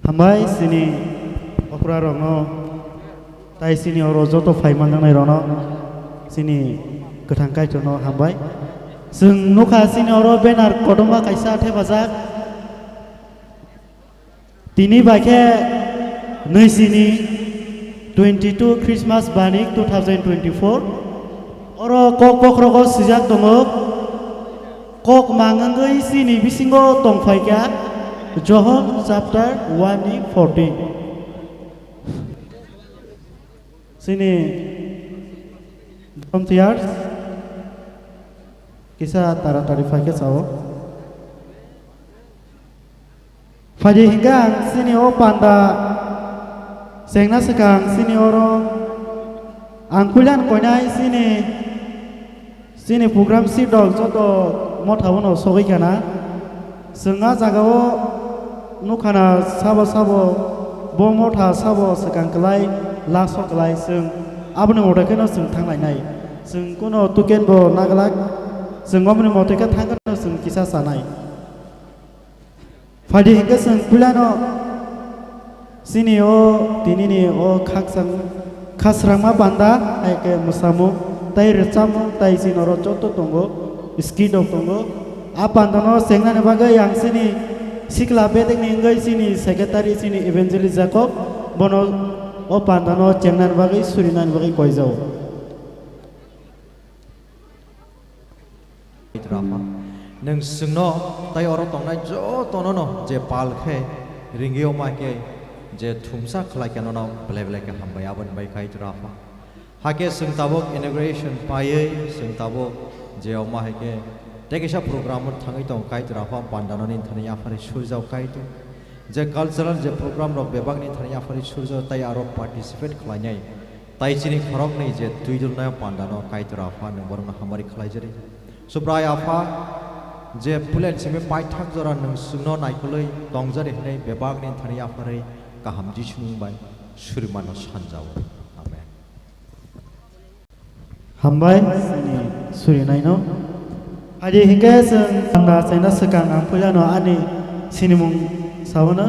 Hambai sini okra rono tai sini oro joto faiman nang rono sini ketangkai jono hambai जों नुखा sini oro banner kodoma kaisa thebajak tini baike nei sini 22 Christmas banik 2024 oro kok pokrogo sijak dongo kok mangangai sini bisingo tongfaika John chapter 1:14 sini volunteers kisah taratari faike sao faje hinggang sini o panda sengna sekang sini oro angkulan konai sini program sidol joto mothawono sogoi kana senga jagao nukana sabo bo motha sabo sekang kelai laso kelai seng abne modakeno seng thanglai seng kono tuken bo nagalak seng abne moteka thangano seng kisa sanai faje hingga seng kulano sini o tinini o khaksang khasrangma banda aike musamu tai rechamu tai sinoro joto tongo skido tongo apandano sengnane bagai yang sini sikla bedeng ningai sini secretary sini evangelist Jacob bono o pandano chengnan bagai surinan bagai koijau drama neng sengno tai oro tongnai jo tonono je palkhe ringio make je thumsa khlai kanono blek ke hambai abon bai kai drama hake sengtabok inauguration paye sengtabok je oma hake tekisa program thangai tong kai drama pandano nin thani afari surjau kai tu je cultural je program rok bebak ni thani afari surjau tai aro participate khlainai tai chini khorok nei je tuidul na pandano kai drama nang borna hamari khlai jeri supray afa je pulen sime paithak jora nang sungno naikoloi tongjari hnei bebak ni thani afari kaham ji sunungbai surmano sanjao amen hambai sini surinaino aje hingga seng anda sena sekang ampulano ani sinimung sawana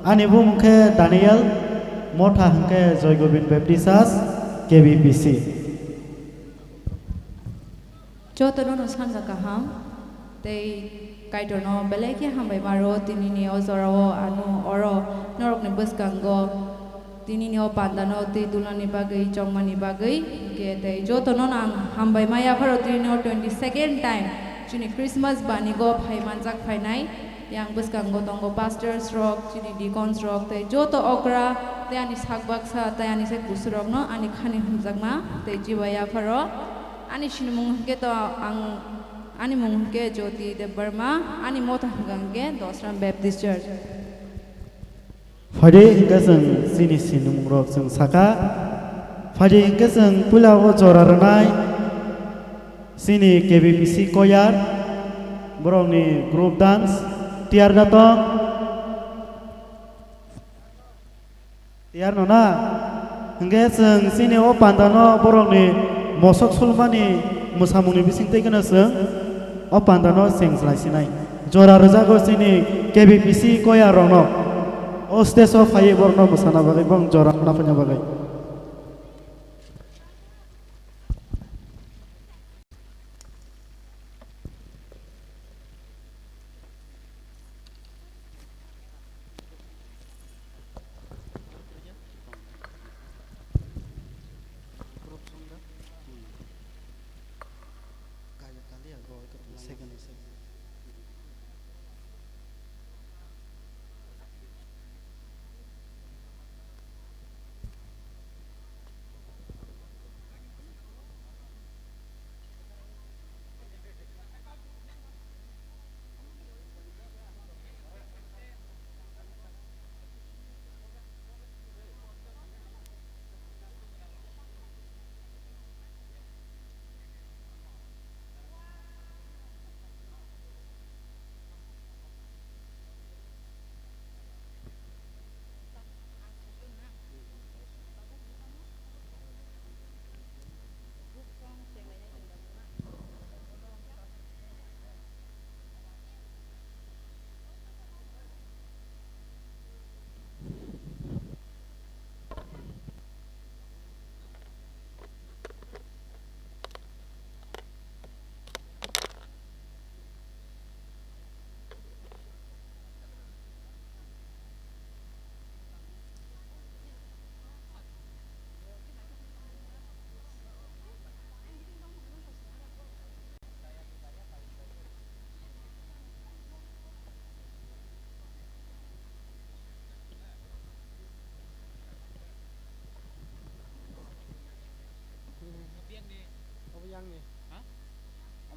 ani bumke Daniel motha hingke Joygobind Baptistas KBPC Jotono sanja kaham tei kaitono beleke hambai maro tinini ozoro anu oro norok ne buskango tinini o pandano te dulani bagai chongmani bagai ke tei jotono nang hambai maya pharo tinini o 22nd time chini Christmas bani go phai manjak phainai yang buskango tongo pastors rock chini deacons rock tei joto okra te ani sakbaksa te ani se kusrok no ani khani hamjakma tei jiwaya pharo ani sinumung ke to ang ani mungke Jyoti Dev Burma ani motha hangge Dosram Baptist Church faje hingga seng sini sinumung rok seng saka faje hingga seng pulawo joraranai sini KBPC koyar borong ni group dance tiar datang tiar nona hingga seng sini o pandano borong ni mosok sulmani musamuni bising tegana seng o pandano seng slaisinai jora rajago sini KBPC koya rono o stage of haye borno musana bagai bang jora napanya bagai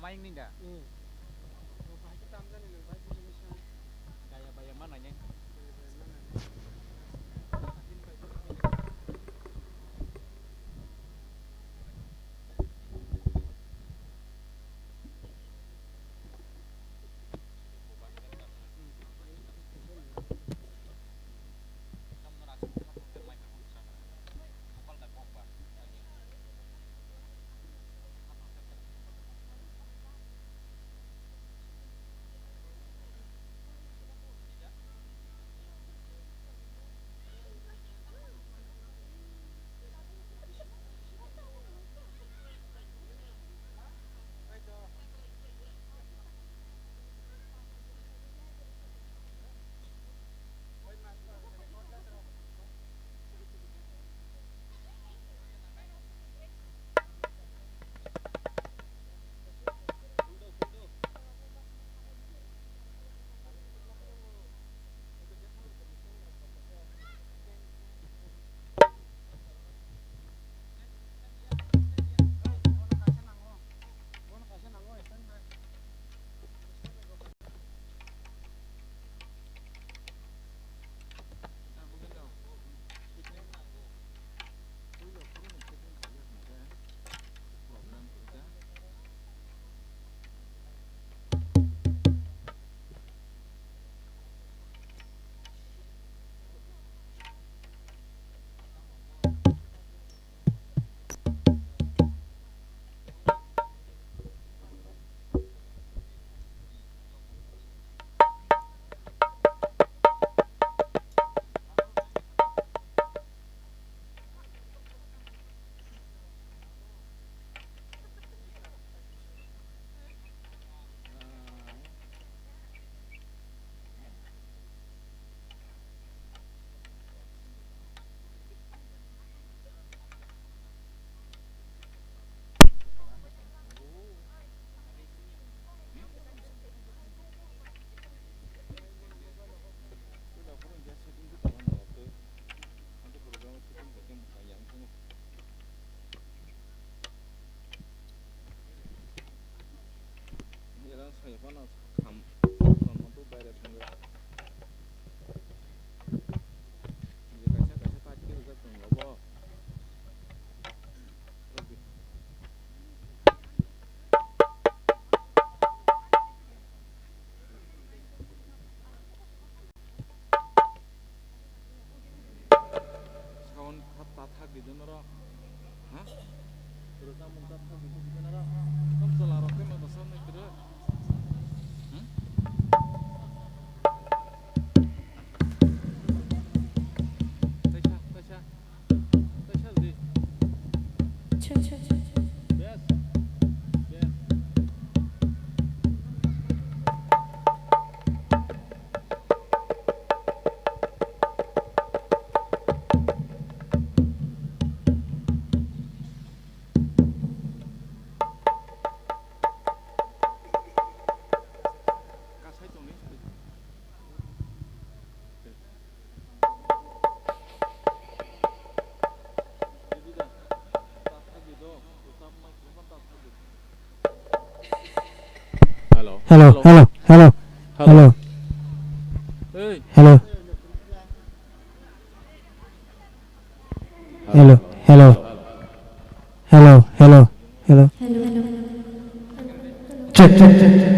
main nih dah. Gaya bayar mana nya? Hello, hello, hello, hello, Hey. hello, hello, hello, hello, hello, hello. Check, check, check.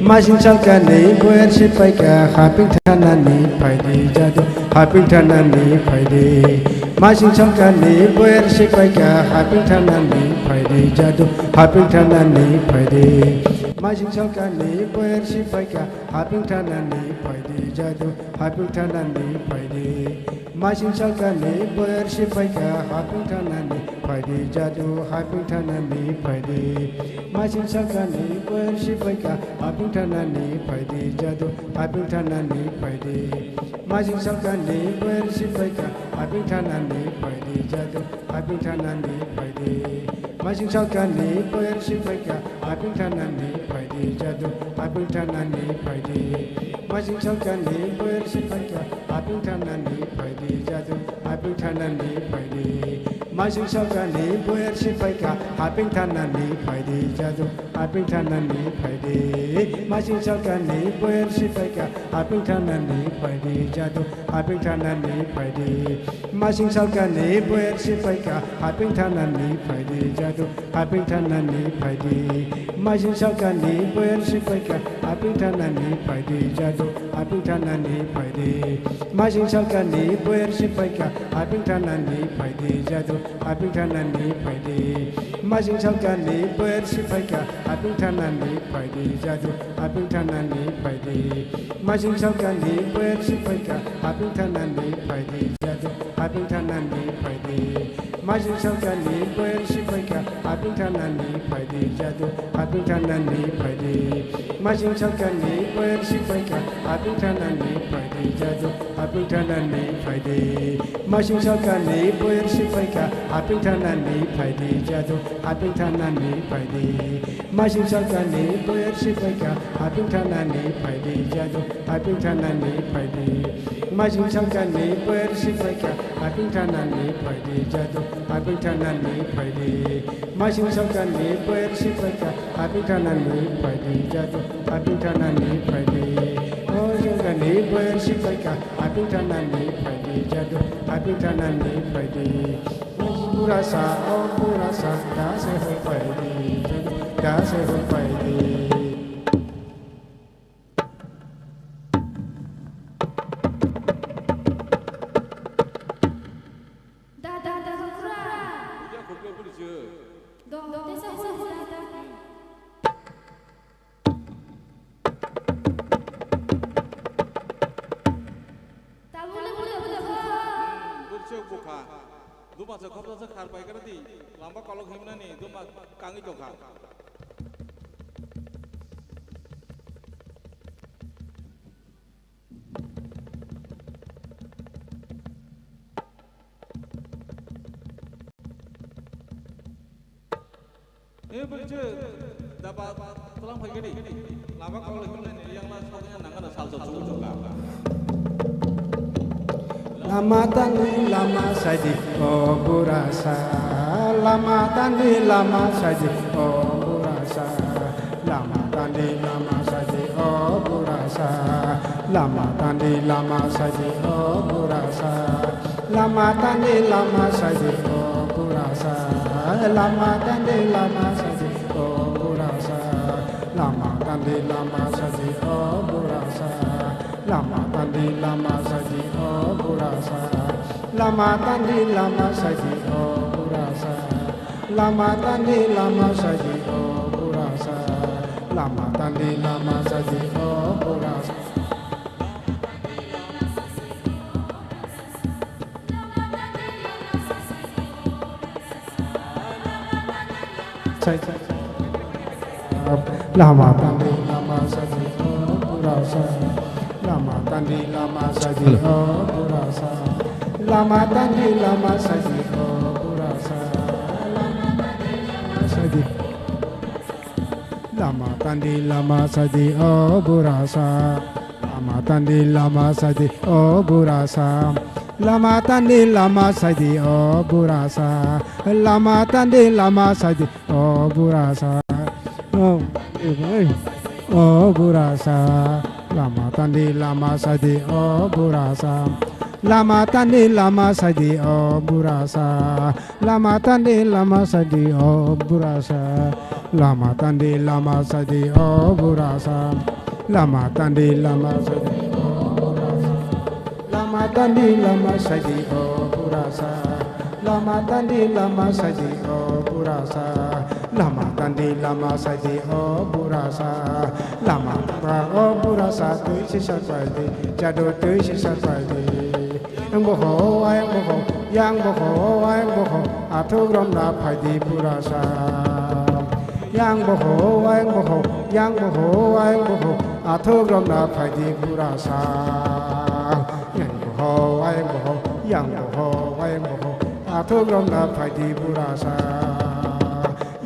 Masing salkani boyer sipaika haping thanani phaidi jadu haping thanani phaidi masing salkani boyer sipaika haping thanani phaidi jadu haping thanani phaidi masing salkani boyer sipaika haping thanani phaidi jadu haping thanani phaidi masing salkani boyer sipaika haping thanani phaidi jadu haping thanani phaidi masing salkani boyer sipaika haping thanani phaidi jadu haping thanani phaidi masing salkani boyer sipaika haping thanani phaidi jadu haping thanani phaidi masing salkani boyer sifaika aping thanani phaidi jadu aping thanani phaidi masing salkani boyer sifaika aping thanani phaidi jadu aping thanani phaidi masing salkani boyer sifaika aping thanani phaidi jadu aping thanani phaidi masing salkani boyer sifaika aping thanani phaidi jadu aping thanani phaidi masing salkani boyer sifaika aping thanani phaidi jadu aping thanani phaidi masing salkani boyer sifaika aping thanani phaidi jadu aping thanani phaidi masing salkani boyer sifaika aping thanani phaidi jadu aping thanani phaidi masing salkani boyer sifaika aping thanani phaidi jadu aping thanani phaidi masing salkani boyer sifaika aping thanani phaidi jadu aping thanani phaidi masing salkani boyer sifaika aping thanani phaidi jadu aping thanani phaidi masing salkani boyer sifaika aping thanani phaidi jadu aping thanani phaidi masing salkani boyer sifaika aping thanani phaidi jadu aping thanani phaidi masing salkani boyer sifaika aping thanani phaidi jadu aping thanani phaidi masing salkani boyer sifaika aping thanani phaidi jadu aping thanani phaidi masing salkani boyer sifaika aping thanani phaidi jadu aping thanani phaidi oh salkani boyer sifaika aping thanani phaidi jadu aping thanani phaidi burasa oh burasa da se hoi phaidi jadu da se hoi phaidi Udah kumpul pun je. Bercek buka. Duma sekop sekar baik nanti. Lama kalau himna nih, duma kangi joka. Bercek dapat tulang baik ni. Lama kalau himna nih, yang mas pokoknya nangan salsa juga. Lama tandi lama saji oh burasa lama tandi lama saji oh burasa lama tandi lama saji oh burasa lama tandi lama saji oh burasa lama tandi lama saji oh burasa lama tandi lama saji oh burasa lama tandi lama saji oh burasa lama tandi lama saji oh burasa lama tandi lama saji oh burasa lama tandi lama saji oh burasa lama tandi lama saji oh burasa lama tandi lama saji oh burasa lama tandi lama saji oh burasa lama tandi lama saji oh burasa lama tandi lama saji oh burasa lama tandi lama saji oh burasa lama tandi lama saji oh burasa lama tandi lama saji oh burasa oh burasa lama tandi lama saji oh burasa lama tandi lama saji oh burasa lama tandi lama saji oh burasa lama tandi lama saji oh burasa lama tandi lama saji oh burasa lama tandi lama saji oh burasa lama tandi lama saji oh burasa lama tandi lama saji oh burasa lama oh burasa tu sisa padi jadu tu sisa padi yang boho yang boho atu rom na padi burasa yang boho yang boho atu rom na padi burasa yang boho yang boho atu rom na padi burasa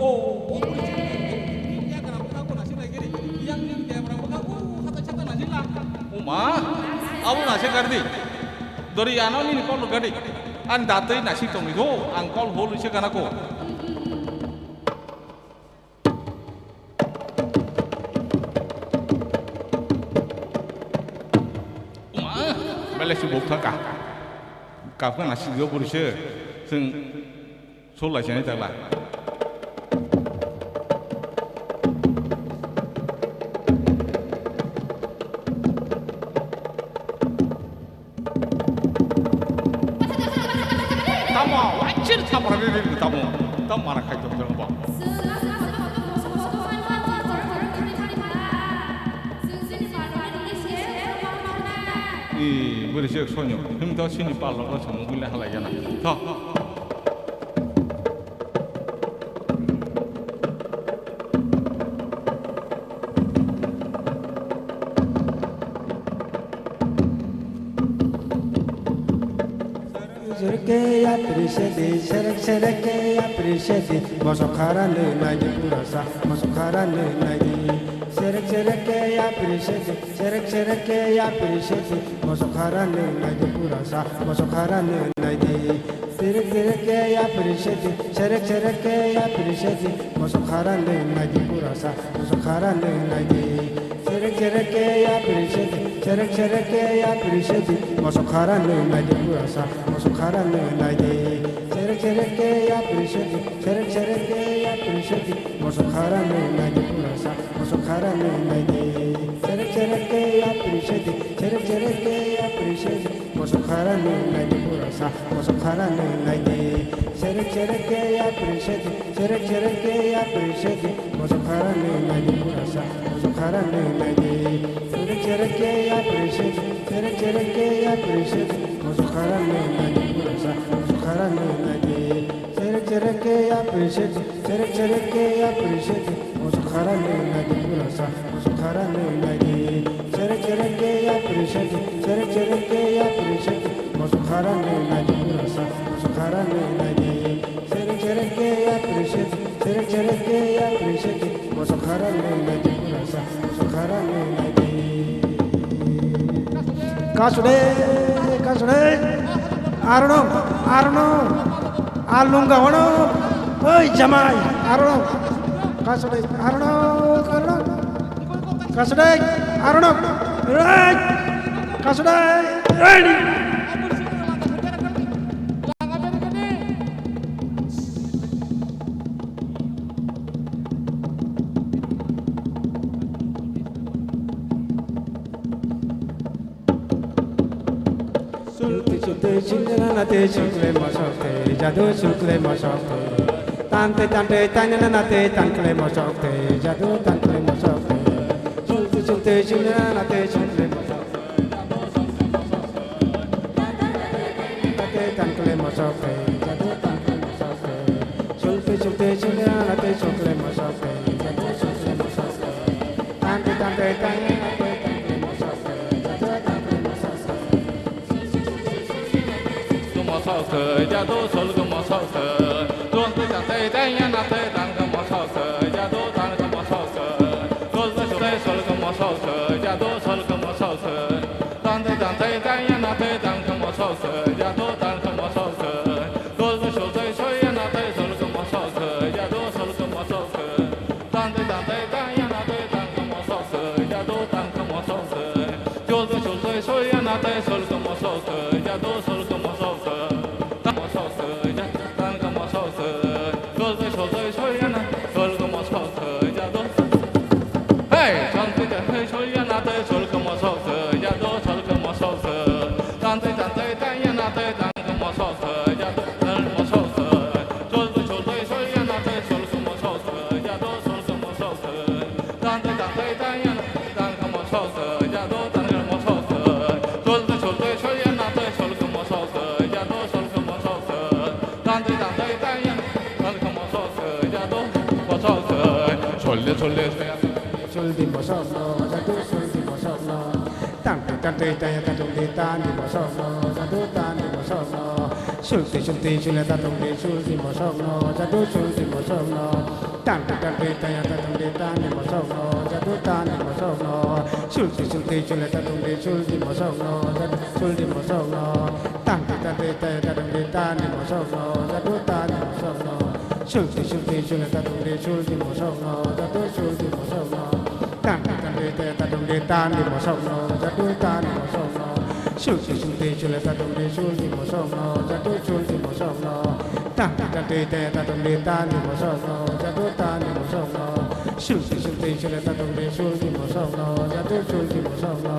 Oh, ya kenapa kamu nasi lagi ni? Yang ni dia berapa kamu kata cakap nasi lah. Uma, aku nasi gardi. Dari anak ni kau gardi. An datai nasi tong itu, angkol holu cakap aku. Uma, balik sibuk tak kah? Kau kan nasi dia berusia, seng solat sini tak lah. 완전히 다 말아내는 다 뭐, 다 말아갈 때 없는 거 봐. 이 뭐래 저 소녀, 힘더 신이 빨라가 정글래 하려잖아. 더. Serke appreciate, serke appreciate, masukara le naji purasa, masukara le naji. Serke appreciate, serke appreciate, masukara le naji purasa, masukara le naji. Serke appreciate, serke appreciate, masukara le naji purasa, masukara le naji. Serke appreciate, serke appreciate, masukara le naji purasa. Masukara le naji, serke appreciate, serke appreciate, masukara le naji purasa, masukara le naji, serke appreciate, serke appreciate, masukara le naji purasa, masukara le naji, serke appreciate, serke appreciate, masukara le naji purasa, masukara le naji, serke appreciate, serke appreciate, masukara le naji purasa, masukara le naji, serke appreciate, serke appreciate, masukara le naji purasa, masukara le naji, serke appreciate, serke appreciate, masukara le naji purasa, masukara le naji, serke appreciate, serke appreciate, masukara le naji purasa, masukara le naji. Kasure, Arno, Alunga, oi Jamai, Arno, Kasure, Arno, right, Kasure, ready. Te chukle masokte, jadu chukle masokte. Tante tanina te tankle masokte, jadu tankle masokte. Chukte chulana te chukle masokte. Te tankle masokte, jadu tankle masokte. Chukte chulana te chukle masokte, jadu chukle masokte. Tante tanina te tankle masokte, jadu tankle masokte. Masauke, jadu solke masauke, tuan tu jantai daya nate tangke masauke, jadu tangke masauke, solke solke masauke, jadu solke masauke, tante jantai daya nate tangke masauke, jadu tangke masauke, solke soya nate solke masauke, jadu solke masauke, tante jantai daya nate tangke masauke, jadu tangke masauke, solke soya nate solke masauke, jadu solke masauke. Soldi masokno, jadu soldi masokno. Tante tan te ta ta tung de ta ni mo so no za do ta ni mo so no sul te chule ta tung de sul ti mo so no za do sul ti mo so no tan te ta tung de ta ni mo so no za do ta ni mo so no sul te chule ta tung de sul ti mo so no za do sul ti mo so no tan te ta tung de ta ni mo so no za do ta ni mo so no sul te chule ta tung de sul ti mo so no za do sul ti mo so no tan te ta tung de ta ni mo so no za do ta ni mo so no sul te chule ta tung de sul ti mo so no za do sul ti mo so no tan te ta tung de ta ni mo so no za do ta ni mo so no sul te chule ta tung de sul ti mo so no za do sul ti mo so no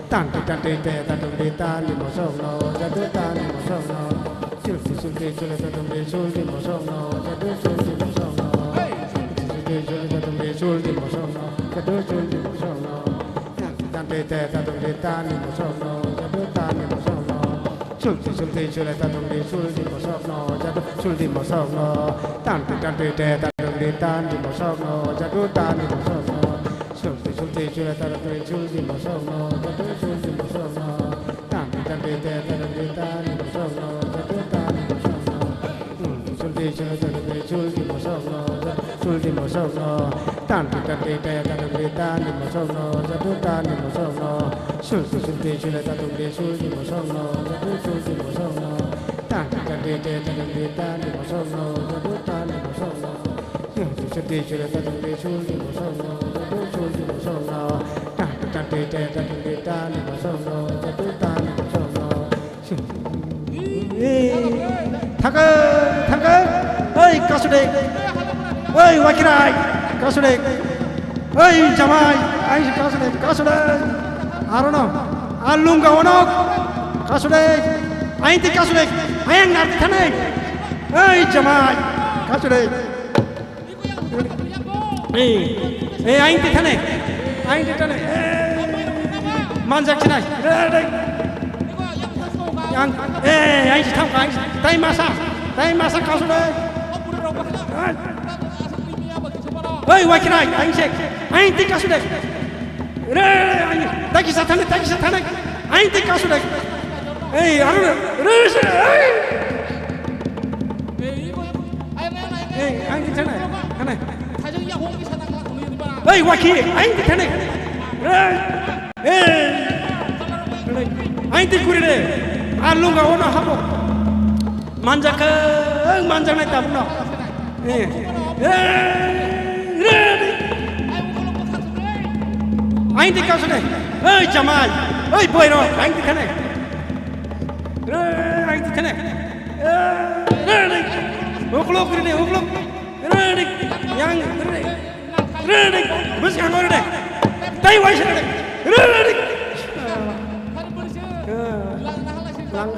tan te ta tung de ta ni mo so no za do ta ni mo so no sul te chule ta tung de sul ti mo so no za do sul ti mo so no sul te chule ta tung de sul ti mo so no za do sul ti mo so no tan te ta tung de ta ni mo so no za do ta ni mo so no sul te chule ta tung de sul ti mo so no za do sul ti mo so no tan te ta tung de ta ni mo so no za do ta ni mo so no sul te chule ta tung de sul ti mo so no za do sul ti mo so no tan te ta tung de ta ni mo so no za do ta ni mo so no sul te chule ta tung de sul ti mo so no za do sul ti mo so no tan te ta tung de ta ni mo so no za do ta ni mo so no sul te chule ta tung de sul ti mo so no za do sul ti mo so no tan te ta tung de ta ni mo so no za do ta ni mo so no sul te chule ta tung de sul ti mo so no za do sul ti mo so no tan te ta tung de ta ni mo so no za do ta ni mo so no থাকো ওই কাসুডে ওই ওয়াকিরাই কাসুডে ওই জামাই আই কাসুডে আরনো আলুঙ্গা অনক কাসুডে আইতে কাসুডে আয়াং নারতে থানে ওই জামাই কাসুডে এই আইতে থানে 만작 지나이 yang ai chỉ thăm cái tay masa kausule oi wai kirai anh sek anh tik kausule re anh taki satane anh tik kausule ei aru re ei anh tik thane này oi wai ki anh tik thane re anh tik kuri re alunga ona habo manjak nai tabno anh tik kausule oi jamal oi boy ro anh tik thane anh tik thane oklok kuri ne oklok yang bus kang ore tai wai sene lang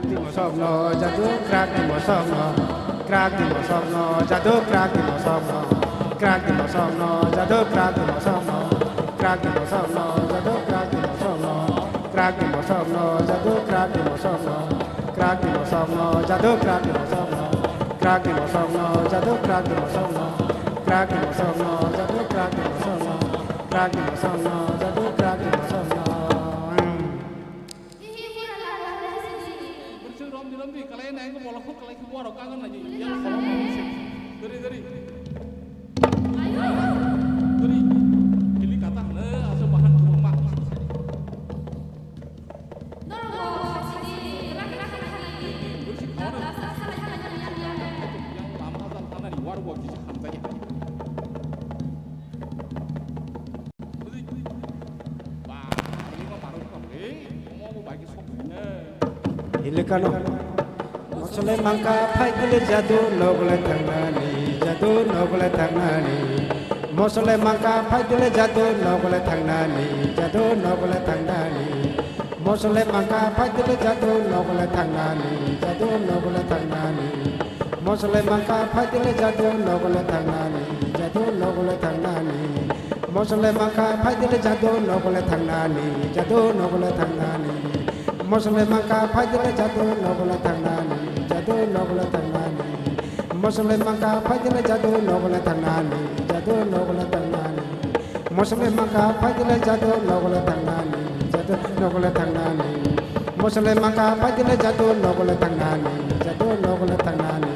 di mo som no jadu krak di mo som no krak di mo som no jadu krak di mo som no krak di mo som no jadu krak di mo som no krak di mo som no jadu krak di mo som no krak di mo som no jadu krak di mo som no krak di mo som no jadu krak di mo som no krak di mo som no jadu krak di mo som no krak di mo som no jadu krak di mo som no krak di mo som no jadu krak di mo som no Rom di kalian yang mau lakukan kalian keluar kangen lagi yang kalau mau musik dari jadi kata asal bahan rumah yang lama tanah di luar gua bisa sampai Ilekano Mosole mangka phaitile jadu nogole thangnani jadu nogole thangnani Mosole mangka phaitile jadu nogole thangnani jadu nogole thangnani Mosole mangka phaitile jadu nogole thangnani jadu nogole thangnani Mosole mangka phaitile jadu nogole thangnani jadu nogole thangnani Mosole mangka phaitile jadu nogole thangnani jadu nogole thangnani Mosole mangka phaitile jadu nogole thangnani jadu nogole thangnani Muslim maka fajr jadu nogla tanani jadu nogla tanani Muslim maka fajr jadu nogla tanani jadu nogla tanani Muslim maka fajr jadu nogla tanani jadu nogla tanani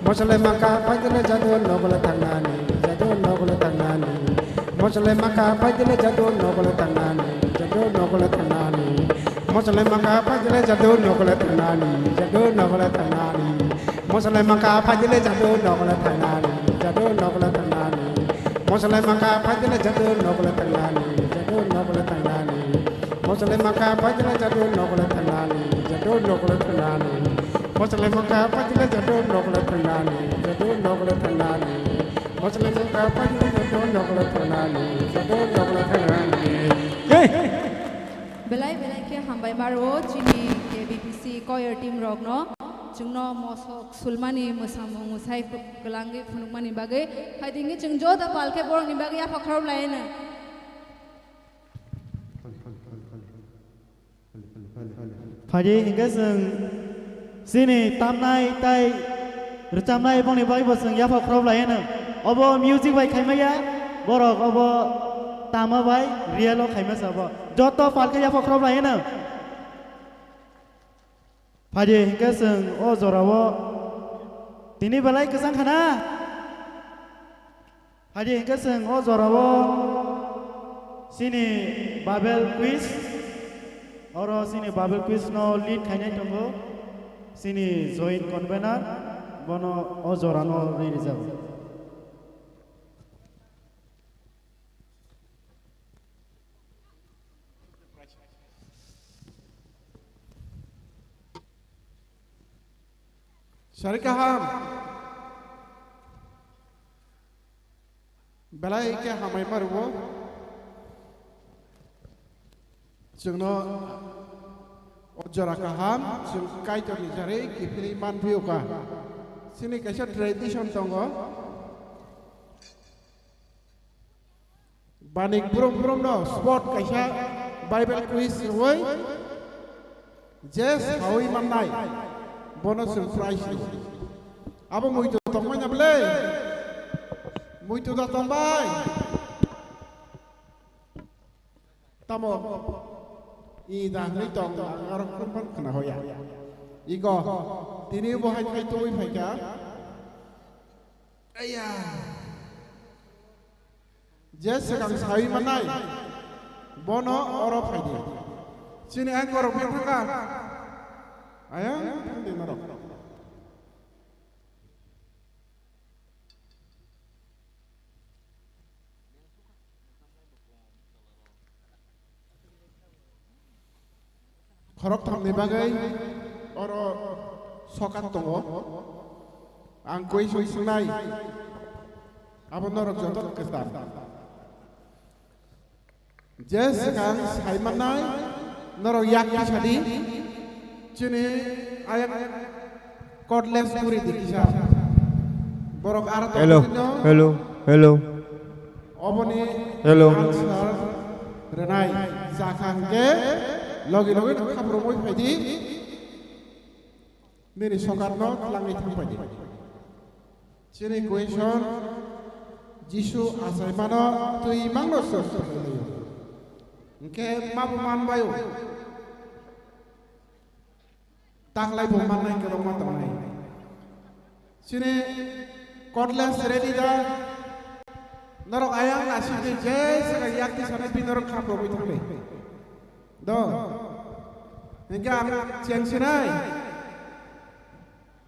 Muslim maka fajr jadu nogla tanani jadu nogla tanani Muslim maka fajr jadu nogla tanani jadu nogla tanani Muslim maka fajr jadu nogla tanani jadu nogla tanani Muslim maka fajr jadu nogla tanani jadu nogla tanani Muslim maka fajr jadu nogla tanani jadu nogla tanani Muslim maka fajr jadu nogla tanani jadu nogla tanani Muslim maka fajr jadu nogla tanani jadu nogla tanani Muslim maka fajr jadu nogla tanani jadu nogla tanani belai ke hambai maro chini KBPC choir team rok no chungno mosok sulmani musamu musai gelangi phunukmani bagai haidingi chungjo da palke borong ni bagai apa khrau laina Phadi hingga seng sini tamnai tai recamnai bang ni bagai boseng ya pak krop lain na obo music bagai khai maya borok obo tama bagai real khai maya sabo joto palke ya pak krop lain na Phadi hingga seng o zorawo tini balai kesang khana Phadi hingga seng o zorawo sini Babel quiz Oro sini Babel quiz no lead khainai tongo sini join convener bono ozorano reserve Syarikaham Belai ke hamai marubo Jengno Ojorakaham Jeng kaito ni jari kipili man biuka Sini kaisa tradition tongo Banik brum no sport kaisa Bible quiz woi Jes hawi manai Bonus surprise Apa muito tomanya belai Muito da tombai Tamo Ida ni tong ngarok kumpan kena hoya Iko Tini bohai kai tuwi phaika Aya Jes sekang sawi manai Bono oro phaidi Sini ang korok phaka Ayang di marok Khorok tham ni bagai oro sokat tongo ang koi sui sunai abon norok jotot kestar jes kang sai manai norok yak sadi Cini ayam cordless puri dikisa. Borok arat. Hello. Oboni. Hello. Answer. Renai. Zakangke. Logi kabromoi pedi. Nini sokarno langi thampadi. Cini question. Jisu asai mano tui mangno sos. Nke mabuman bayo. Taklay buman na yung mga tamay. Sini cordless ready da. Narok ayang na sini jay sa kayak di sana pinarok kapro ito kami. Do. Hinggang siang sinay.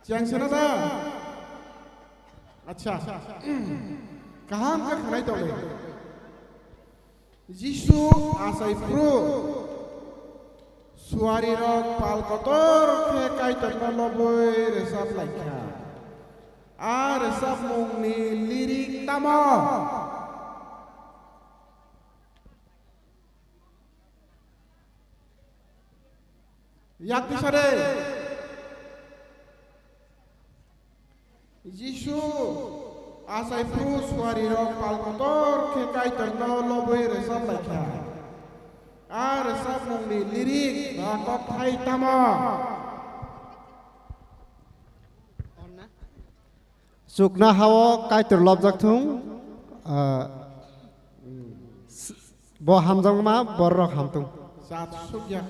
Siang sinay da. Acha. Kaham ka kanay to le. Jisu asay pro. Suari rok pal kotor ke kaitan loboi resap laikha. Resap mungni lirik tamo. Yak disare. Jisu asai pru suari rok pal kotor ke kaitan loboi resap laikha. Resap mungni lirik bakot hai tamo. Sukna hawa kaitor lobjak thung bo hamjang ma borok hamtung. Sat sukya.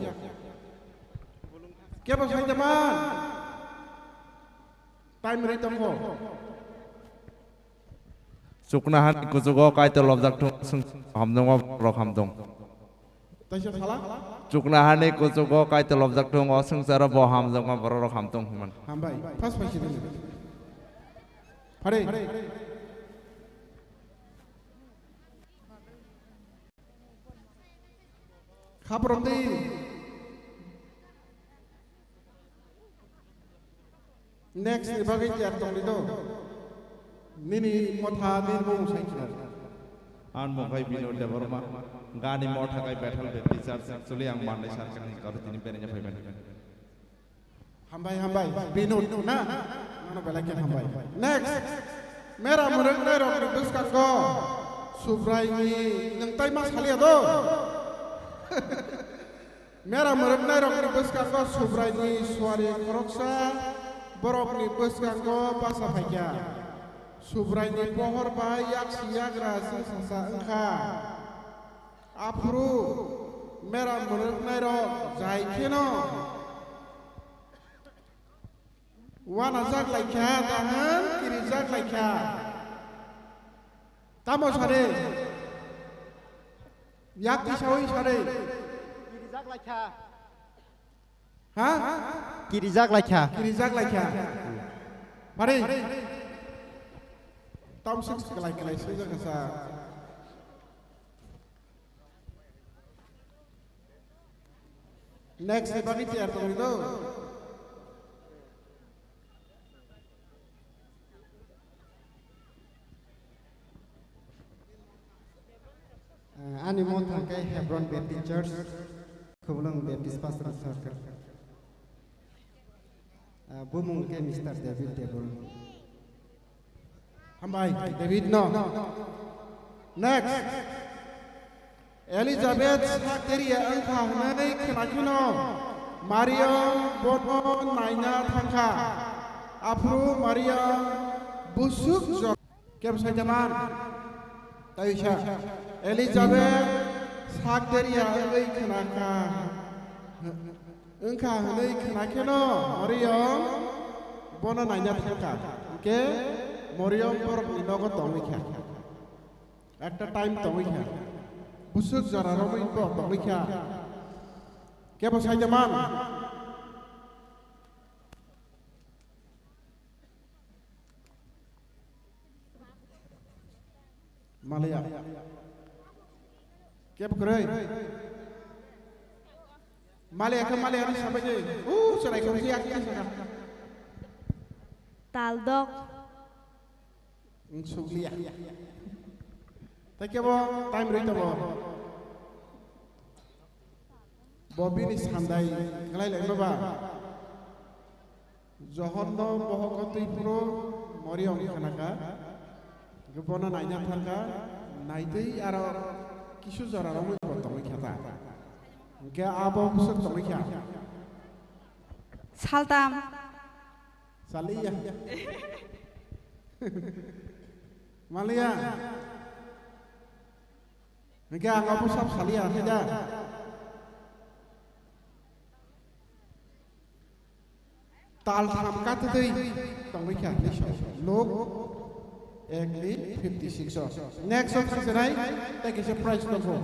Kya pasai teman? Time rate ko. Suknahan kusugo kaitor lobjak tung sung hamdong rok hamdong. Tasya salah? Suknahan kusugo kaitor lobjak tung sung sara bo hamdong rok hamdong man. Hambai. Pas pasai dulu. Hare. Khabaronti. Next ibagi jatuh itu. Nini motha nirmung saiknar. An mokai bino devorma gani motha kai betal be teacher actually ang mandai sarkan ni karu tini benenya phaiban. Hambai binut na mana belakang hambai. Next mera murang na rok ribus kako subrai ni nang tay mas kali ado. Mera murang na rok ribus kako subrai ni suari koroksa borok ni bus kako pasa phaiya. Subrai ni pohor bai yak siyak rasa sasa engka. Apru mera murang na rok jai keno. Wana zak laikya tangan kiri zak laikya. Tamo sare. Yak disawi sare. Kiri zak laikya. Ha? Kiri zak laikya. Kiri zak laikya. Mari. Tom six kelai saja kasa. Next bagi tiar tu itu. Ani mon thangkai Hebron Baptist Church Kubulang Baptist Pastor Circle. Bumung ke Mr. David Tebul. Hambai David no. Next Elizabeth Sakteria angka hanai kenakino Maria Bono Naina Thangka Apru Maria Busuk Jok Kem sajaman Taisha Elizabeth Sakteria angkai kenaka angka hanai kenakino Maria Bono Naina Thangka Oke Maria Borok Ninogo Tomikha At the time Tomikha Busuk Zara Romi Borok Tomikha Kepa sajaman Malaya Kepa Kurai Malaya ke Malaya ni sampai je Serai kau siap kita Taldok Suglia Take bo time rate bo Bobby ni sandai kalai lagi ba Johondo bohokoti puro Moriong kanaka Gepona naina thangka naitei aro kisu jara ramu potong khata Ke abo kusuk tong kha Saltam Salia Malia Enggak ngapu sab salia saja Tal tham kat tei tong kha ni so lok Ekli 56 Next of serai take a surprise to go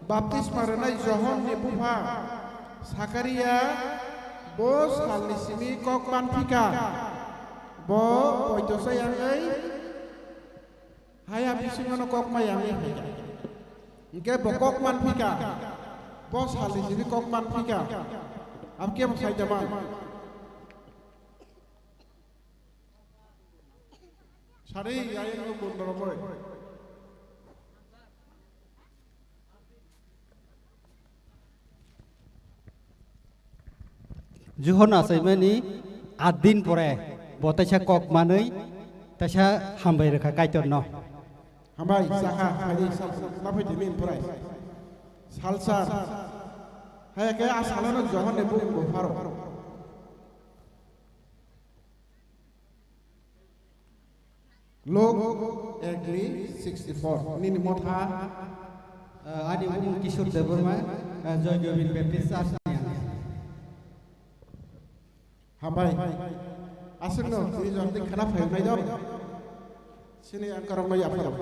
Baptist maranai Johon ni buha Sakaria Bos halisimi kokman pika Bo poito sayang ai Haya bisingono kokma yang ai Engke bo kokman pika Bos halisimi kokman pika Apke masai jaman Sari ayang ko bundoro boy Juhon asaimani adin pore botasha kok manai tasha hambai rekha kaitor no Hambai saka hari napai dimin purai salsa haya ke asalana Johon ne bu faro Lok Egli 64 Nini Motha Adi Umum Kishore Deborma Joy Jobin Baptist Church Habai Asal no Ini jorti kenapa yang naik dong Sini yang karang naik apa dong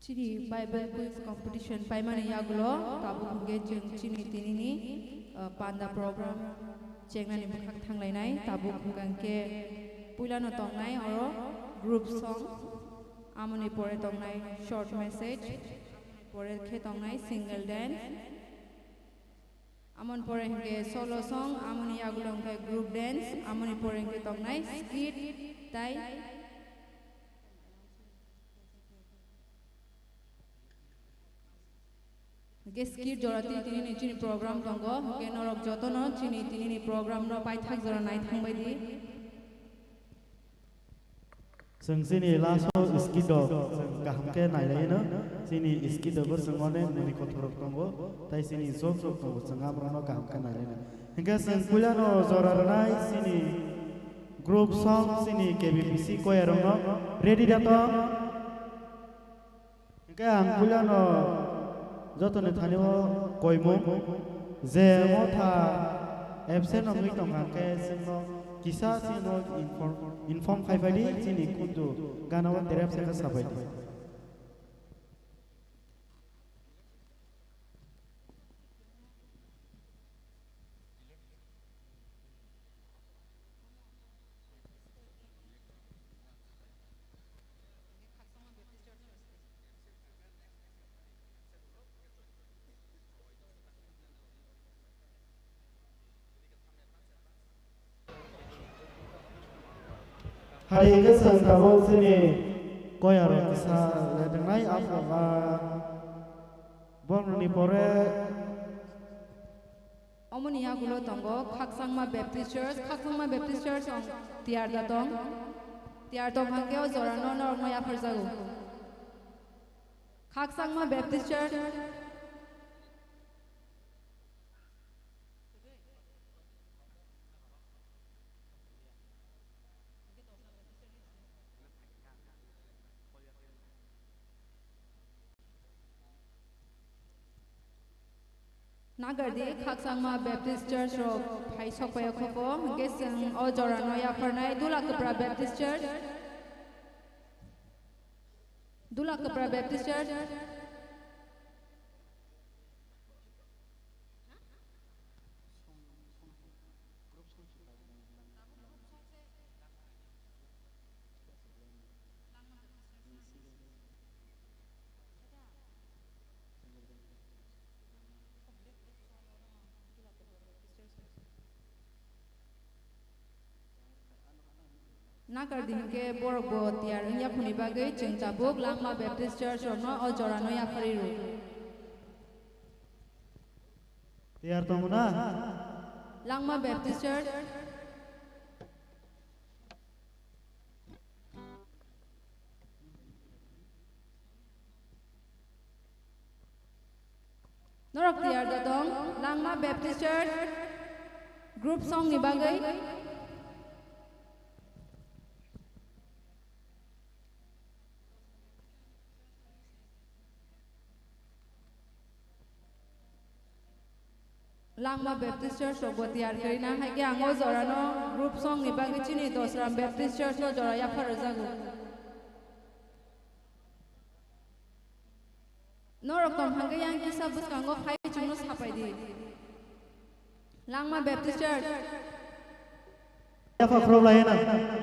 Chini Bible quiz competition paimane yagulo tabu ge jeng chini tinini panda program jengnani bukhak thanglai tabu khangke puilano tongnai oro group song amoni pore tongnai short message pore khe tongnai single dance amon pore ge solo song amoni yagulo ge group dance amoni pore ge tongnai skit tai Geskir jorati tini chini program tongo ke norok jotono chini tini program no pai thak jora nai thangbai di Sing sini laso iskido kaham ke nai lai no sini iskido bor sangone muni kotorok tongo tai sini sok tongo sangam rono kaham ke nai lai no hingga sing kulano zora nai sini group song sini KBPC ko yarono ready dato hingga ang kulano যতনে থানিও কইমো যে মথা এবসেন নমি টংকাকে সিনো কিসা সিনো ইনফর্ম খাইবালি চিনি কুনজু গানাওয়া তেরাপ সেকা সাবাইদি Hari ini sengkawal sini koyar kisah ledengai apa bon ni pore omoni yagulo tongo khaksangma Baptist Church on tiar datong hangke o jorano normo ya farzagu khaksangma Baptist Church Nagardi Khaksangma Baptist Church ro phai sokpaya khoko gesang o jorano ya farnai Dulakapra Baptist Church Nakardin ke borbo tiar nya khuni bagai chengchabuk Langma Baptist Church ro no o jorano ya fariru tiar tonguna Langma Baptist Church Norok tiar datong Langma Baptist Church group song ni bagai Langma Baptist Church robo tiar karina haike ango jorano group song ni bagi chini Dosram Baptist Church no jora ya farazagu Norokom hangge yang kisah bus kanggo hai chungno sapai di Langma Baptist Church apa problem lain